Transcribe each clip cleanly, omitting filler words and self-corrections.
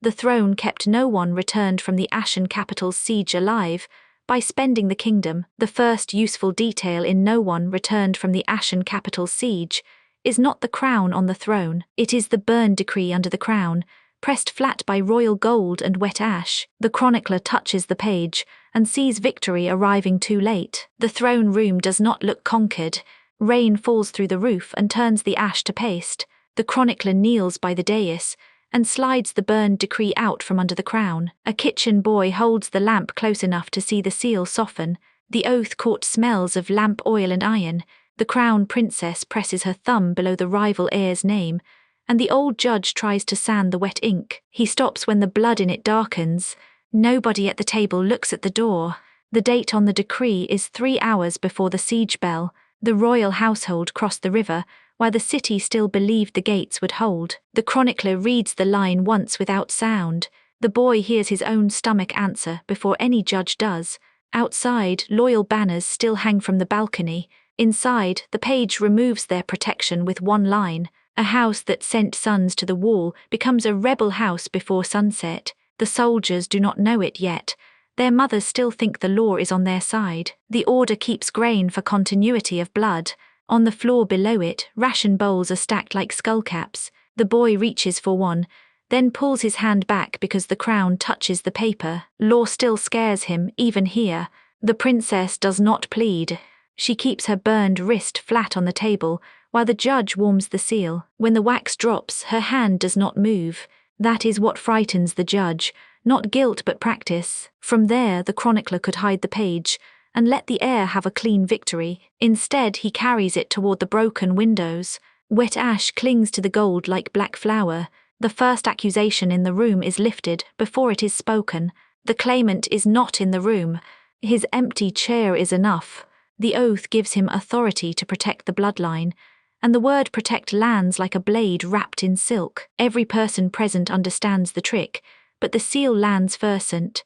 The throne kept no one returned from the Ashen capital's siege alive. By spending the kingdom, the first useful detail in no one returned from the Ashen capital's siege is not the crown on the throne, it is the burn decree under the crown, pressed flat by royal gold and wet ash. The chronicler touches the page and sees victory arriving too late. The throne room does not look conquered. Rain falls through the roof and turns the ash to paste. The chronicler kneels by the dais and slides the burned decree out from under the crown. A kitchen boy holds the lamp close enough to see the seal soften. The oath-caught smells of lamp oil and iron. The crown princess presses her thumb below the rival heir's name, and the old judge tries to sand the wet ink. He stops when the blood in it darkens. Nobody at the table looks at the door. The date on the decree is 3 hours before the siege bell. The royal household crossed the river, while the city still believed the gates would hold. The chronicler reads the line once without sound. The boy hears his own stomach answer before any judge does. Outside, loyal banners still hang from the balcony. Inside, the page removes their protection with one line. A house that sent sons to the wall becomes a rebel house before sunset. The soldiers do not know it yet. Their mothers still think the law is on their side. The order keeps grain for continuity of blood. On the floor below it, ration bowls are stacked like skullcaps. The boy reaches for one, then pulls his hand back because the crown touches the paper. Law still scares him, even here. The princess does not plead. She keeps her burned wrist flat on the table, while the judge warms the seal. When the wax drops, her hand does not move. That is what frightens the judge, not guilt but practice. From there, the chronicler could hide the page and let the heir have a clean victory. Instead, he carries it toward the broken windows. Wet ash clings to the gold like black flour. The first accusation in the room is lifted before it is spoken. The claimant is not in the room. His empty chair is enough. The oath gives him authority to protect the bloodline, and the word protect lands like a blade wrapped in silk. Every person present understands the trick, but the seal lands versant.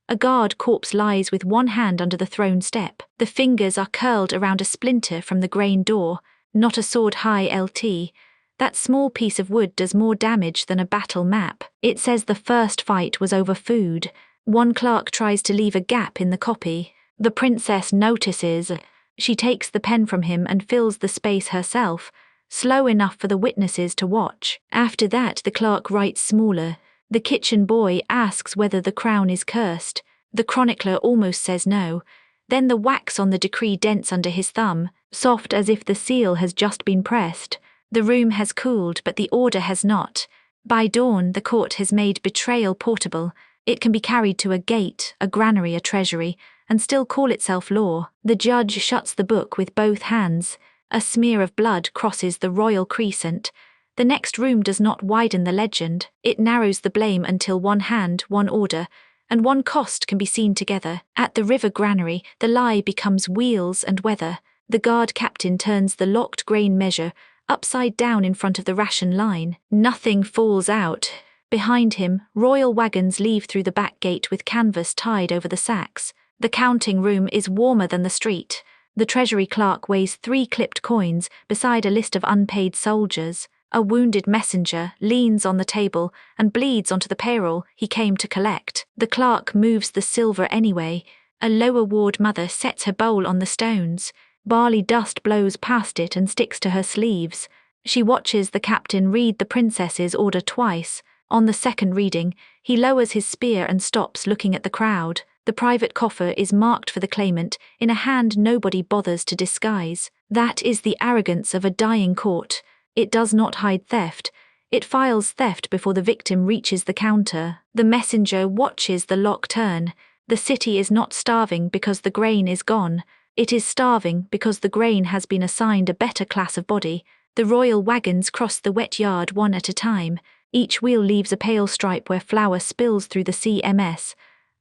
A guard corpse lies with one hand under the throne step. The fingers are curled around a splinter from the grain door, not a sword-high LT. That small piece of wood does more damage than a battle map. It says the first fight was over food. One clerk tries to leave a gap in the copy. The princess notices. She takes the pen from him and fills the space herself, slow enough for the witnesses to watch. After that, the clerk writes smaller. The kitchen boy asks whether the crown is cursed. The chronicler almost says no. Then the wax on the decree dents under his thumb, soft as if the seal has just been pressed. The room has cooled, but the order has not. By dawn, the court has made betrayal portable. It can be carried to a gate, a granary, a treasury, and still call itself law. The judge shuts the book with both hands. A smear of blood crosses the royal crescent. The next room does not widen the legend. It narrows the blame until one hand, one order, and one cost can be seen together. At the river granary, the lie becomes wheels and weather. The guard captain turns the locked grain measure upside down in front of the ration line. Nothing falls out. Behind him, royal wagons leave through the back gate with canvas tied over the sacks. The counting room is warmer than the street. The treasury clerk weighs 3 clipped coins beside a list of unpaid soldiers. A wounded messenger leans on the table and bleeds onto the payroll he came to collect. The clerk moves the silver anyway. A lower ward mother sets her bowl on the stones. Barley dust blows past it and sticks to her sleeves. She watches the captain read the princess's order twice. On the second reading, he lowers his spear and stops looking at the crowd. The private coffer is marked for the claimant in a hand nobody bothers to disguise. That is the arrogance of a dying court. It does not hide theft. It files theft before the victim reaches the counter. The messenger watches the lock turn. The city is not starving because the grain is gone. It is starving because the grain has been assigned a better class of body. The royal wagons cross the wet yard one at a time. Each wheel leaves a pale stripe where flour spills through the CMS.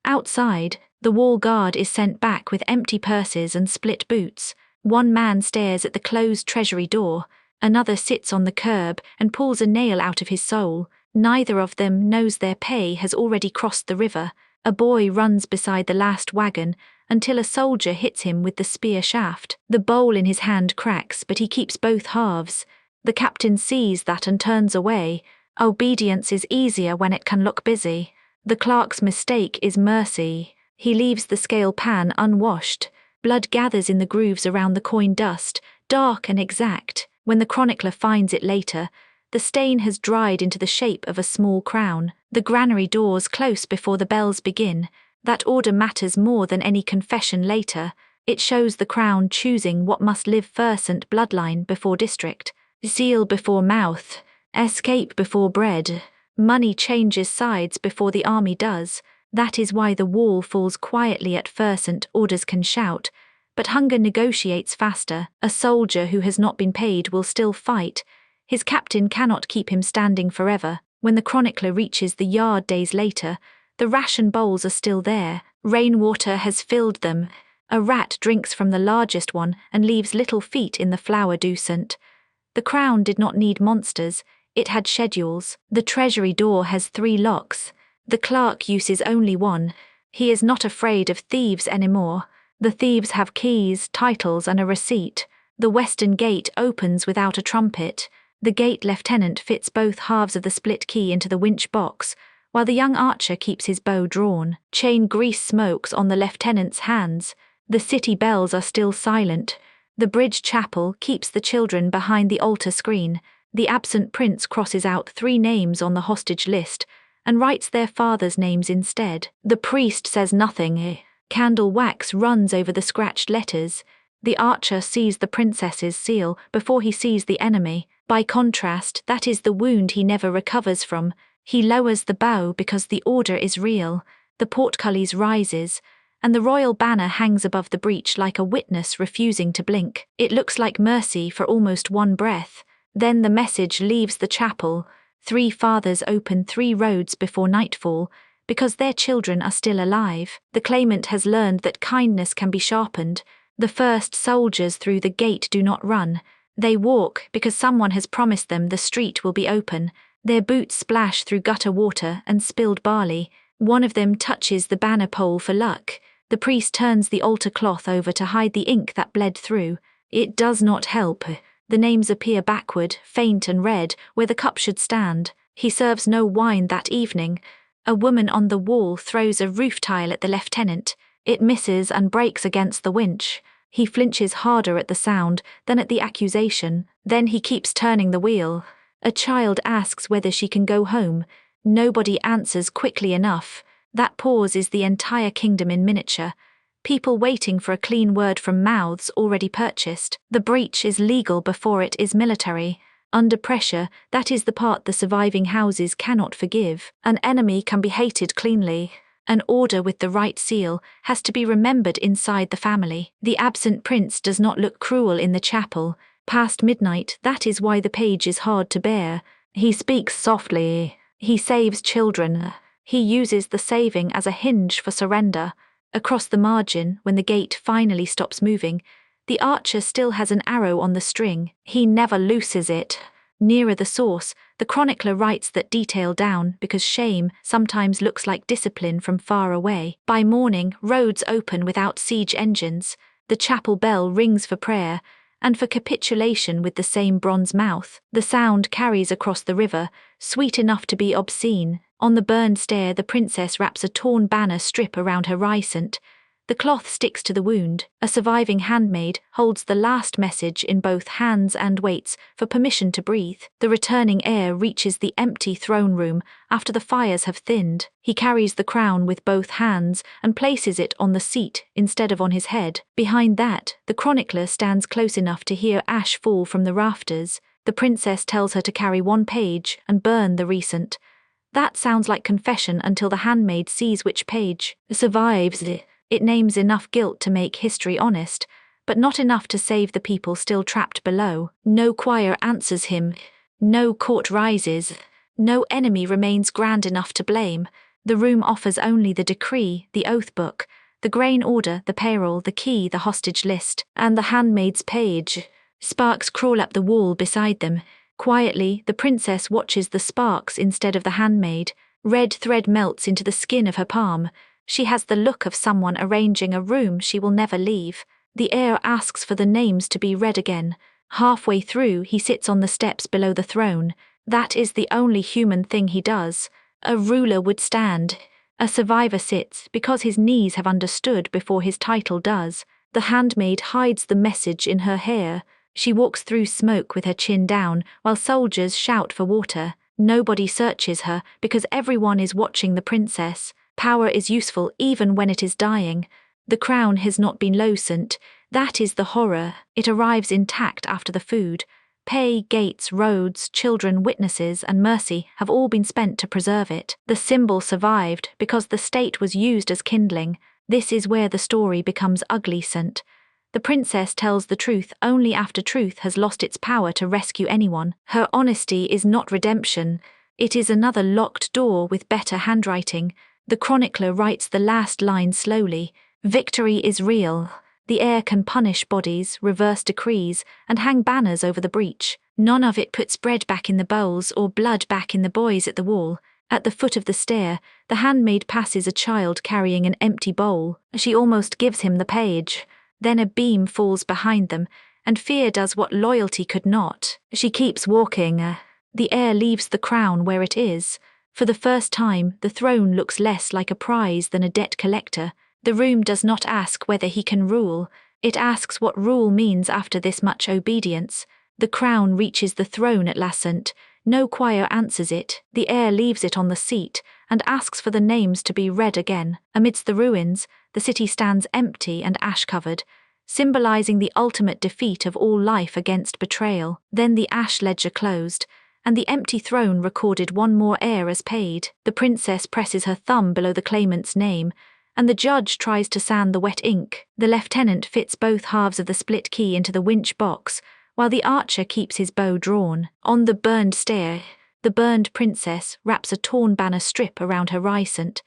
Outside, the wall guard is sent back with empty purses and split boots. One man stares at the closed treasury door. Another sits on the curb and pulls a nail out of his soul. Neither of them knows their pay has already crossed the river. A boy runs beside the last wagon until a soldier hits him with the spear shaft. The bowl in his hand cracks, but he keeps both halves. The captain sees that and turns away. Obedience is easier when it can look busy. The clerk's mistake is mercy. He leaves the scale pan unwashed. Blood gathers in the grooves around the coin dust, dark and exact. When the chronicler finds it later, the stain has dried into the shape of a small crown. The granary doors close before the bells begin. That order matters more than any confession later. It shows the crown choosing what must live first, and bloodline before district, seal before mouth, escape before bread. Money changes sides before the army does. That is why the wall falls quietly at first and orders can shout. But hunger negotiates faster. A soldier who has not been paid will still fight. His captain cannot keep him standing forever. When the chronicler reaches the yard days later, the ration bowls are still there. Rainwater has filled them. A rat drinks from the largest one and leaves little feet in the flour decent. The crown did not need monsters. It had schedules. The treasury door has 3 locks. The clerk uses only one. He is not afraid of thieves anymore. The thieves have keys, titles, and a receipt. The western gate opens without a trumpet. The gate lieutenant fits both halves of the split key into the winch box, while the young archer keeps his bow drawn. Chain grease smokes on the lieutenant's hands. The city bells are still silent. The bridge chapel keeps the children behind the altar screen. The absent prince crosses out 3 names on the hostage list and writes their fathers' names instead. The priest says nothing. Candle wax runs over the scratched letters. The archer sees the princess's seal before he sees the enemy. By contrast, that is the wound he never recovers from. He lowers the bow because the order is real. The portcullis rises, and the royal banner hangs above the breach like a witness refusing to blink. It looks like mercy for almost one breath. Then the message leaves the chapel. 3 fathers open 3 roads before nightfall, because their children are still alive. The claimant has learned that kindness can be sharpened. The first soldiers through the gate do not run. They walk because someone has promised them the street will be open. Their boots splash through gutter water and spilled barley. One of them touches the banner pole for luck. The priest turns the altar cloth over to hide the ink that bled through. It does not help. The names appear backward, faint and red, where the cup should stand. He serves no wine that evening. A woman on the wall throws a roof tile at the lieutenant. It misses and breaks against the winch. He flinches harder at the sound than at the accusation. Then he keeps turning the wheel. A child asks whether she can go home. Nobody answers quickly enough. That pause is the entire kingdom in miniature. People waiting for a clean word from mouths already purchased. The breach is legal before it is military. Under pressure, that is the part the surviving houses cannot forgive. An enemy can be hated cleanly. An order with the right seal has to be remembered inside the family. The absent prince does not look cruel in the chapel. Past midnight, that is why the page is hard to bear. He speaks softly. He saves children. He uses the saving as a hinge for surrender. Across the margin, when the gate finally stops moving, the archer still has an arrow on the string. He never looses it. Nearer the source, the chronicler writes that detail down because shame sometimes looks like discipline from far away. By morning, roads open without siege engines. The chapel bell rings for prayer, and for capitulation with the same bronze mouth. The sound carries across the river, sweet enough to be obscene. On the burned stair, the princess wraps a torn banner strip around her ricent. The cloth sticks to the wound. A surviving handmaid holds the last message in both hands and waits for permission to breathe. The returning heir reaches the empty throne room after the fires have thinned. He carries the crown with both hands and places it on the seat instead of on his head. Behind that, the chronicler stands close enough to hear ash fall from the rafters. The princess tells her to carry 1 page and burn the recent. That sounds like confession until the handmaid sees which page survives. It names enough guilt to make history honest, but not enough to save the people still trapped below. No choir answers him. No court rises. No enemy remains grand enough to blame. The room offers only the decree, the oath book, the grain order, the payroll, the key, the hostage list, and the handmaid's page. Sparks crawl up the wall beside them. Quietly, the princess watches the sparks instead of the handmaid. Red thread melts into the skin of her palm. She has the look of someone arranging a room she will never leave. The heir asks for the names to be read again. Halfway through, he sits on the steps below the throne. That is the only human thing he does. A ruler would stand. A survivor sits because his knees have understood before his title does. The handmaid hides the message in her hair. She walks through smoke with her chin down while soldiers shout for water. Nobody searches her because everyone is watching the princess. Power is useful even when it is dying. The crown has not been loosened. That is the horror. It arrives intact after the food. Pay, gates, roads, children, witnesses, and mercy have all been spent to preserve it. The symbol survived because the state was used as kindling. This is where the story becomes ugly. The princess tells the truth only after truth has lost its power to rescue anyone. Her honesty is not redemption. It is another locked door with better handwriting. The chronicler writes the last line slowly. Victory is real. The heir can punish bodies, reverse decrees, and hang banners over the breach. None of it puts bread back in the bowls or blood back in the boys at the wall. At the foot of the stair, the handmaid passes a child carrying an empty bowl. She almost gives him the page. Then a beam falls behind them, and fear does what loyalty could not. She keeps walking. The heir leaves the crown where it is. For the first time, the throne looks less like a prize than a debt collector. The room does not ask whether he can rule. It asks what rule means after this much obedience. The crown reaches the throne at last. No choir answers it. The heir leaves it on the seat and asks for the names to be read again. Amidst the ruins, the city stands empty and ash-covered, symbolizing the ultimate defeat of all life against betrayal. Then the ash ledger closed, and the empty throne recorded one more heir as paid. The princess presses her thumb below the claimant's name, and the judge tries to sand the wet ink. The lieutenant fits both halves of the split key into the winch box, while the archer keeps his bow drawn. On the burned stair, the burned princess wraps a torn banner strip around her ricent.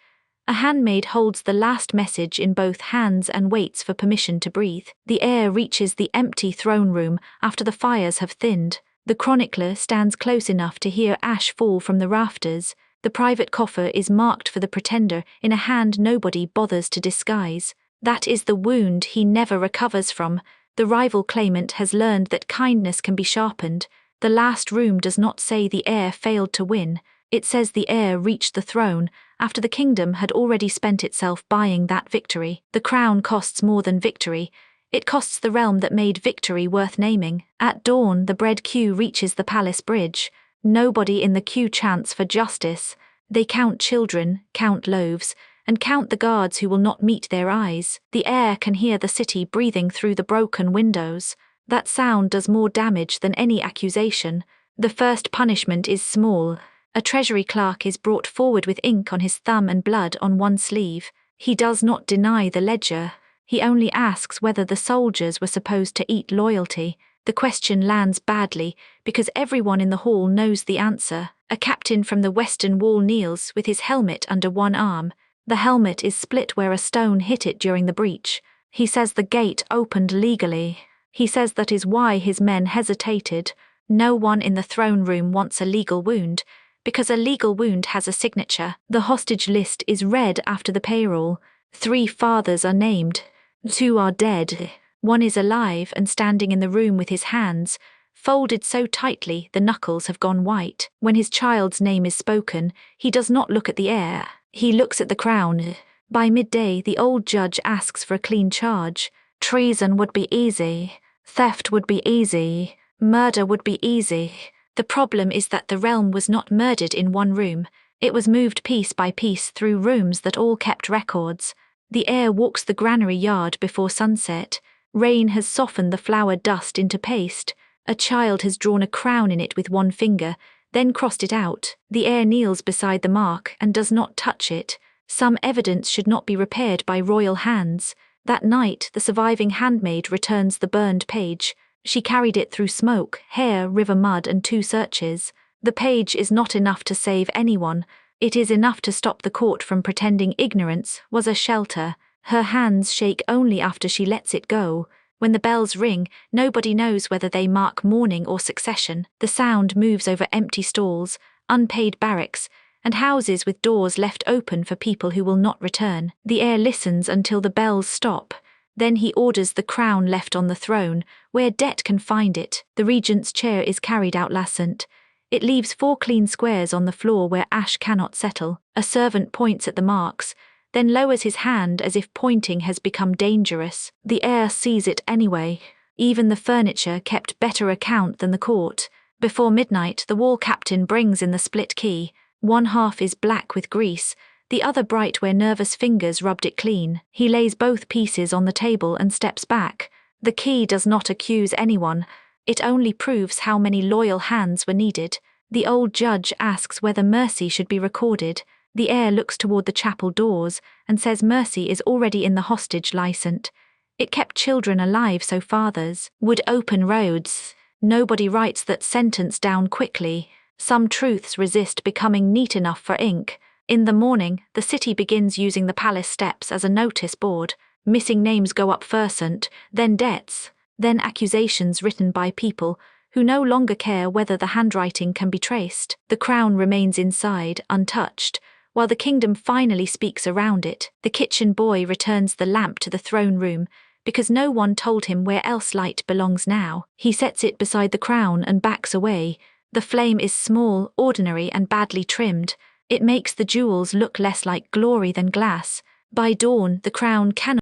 A handmaid holds the last message in both hands and waits for permission to breathe. The heir reaches the empty throne room after the fires have thinned. The chronicler stands close enough to hear ash fall from the rafters. The private coffer is marked for the pretender in a hand nobody bothers to disguise. That is the wound he never recovers from. The rival claimant has learned that kindness can be sharpened. The last room does not say the heir failed to win. It says the heir reached the throne after the kingdom had already spent itself buying that victory. The crown costs more than victory. It costs the realm that made victory worth naming. At dawn, the bread queue reaches the palace bridge. Nobody in the queue chants for justice. They count children, count loaves, and count the guards who will not meet their eyes. The heir can hear the city breathing through the broken windows. That sound does more damage than any accusation. The first punishment is small. A treasury clerk is brought forward with ink on his thumb and blood on one sleeve. He does not deny the ledger. He only asks whether the soldiers were supposed to eat loyalty. The question lands badly because everyone in the hall knows the answer. A captain from the western wall kneels with his helmet under one arm. The helmet is split where a stone hit it during the breach. He says the gate opened legally. He says that is why his men hesitated. No one in the throne room wants a legal wound, because a legal wound has a signature. The hostage list is read after the payroll. 3 fathers are named. 2 are dead. 1 is alive and standing in the room with his hands folded so tightly the knuckles have gone white. When his child's name is spoken, he does not look at the heir. He looks at the crown. By midday, the old judge asks for a clean charge. Treason would be easy. Theft would be easy. Murder would be easy. The problem is that the realm was not murdered in one room. It was moved piece by piece through rooms that all kept records. The heir walks the granary yard before sunset. Rain has softened the flour dust into paste. A child has drawn a crown in it with one finger, then crossed it out. The heir kneels beside the mark and does not touch it. Some evidence should not be repaired by royal hands. That night, the surviving handmaid returns the burned page. She carried it through smoke, hair, river mud, and 2 searches. The page is not enough to save anyone. It is enough to stop the court from pretending ignorance was a shelter. Her hands shake only after she lets it go. When the bells ring, nobody knows whether they mark mourning or succession. The sound moves over empty stalls, unpaid barracks, and houses with doors left open for people who will not return. The heir listens until the bells stop. Then he orders the crown left on the throne, where debt can find it. The regent's chair is carried out last. It leaves 4 clean squares on the floor where ash cannot settle. A servant points at the marks, then lowers his hand as if pointing has become dangerous. The heir sees it anyway. Even the furniture kept better account than the court. Before midnight, the wall captain brings in the split key. One half is black with grease, the other bright where nervous fingers rubbed it clean. He lays both pieces on the table and steps back. The key does not accuse anyone. It only proves how many loyal hands were needed. The old judge asks whether mercy should be recorded. The heir looks toward the chapel doors and says mercy is already in the hostage license. It kept children alive so fathers would open roads. Nobody writes that sentence down quickly. Some truths resist becoming neat enough for ink. In the morning, the city begins using the palace steps as a notice board. Missing names go up first, then debts, then accusations written by people who no longer care whether the handwriting can be traced. The crown remains inside, untouched, while the kingdom finally speaks around it. The kitchen boy returns the lamp to the throne room, because no one told him where else light belongs now. He sets it beside the crown and backs away. The flame is small, ordinary, and badly trimmed. It makes the jewels look less like glory than glass. By dawn, the crown cannot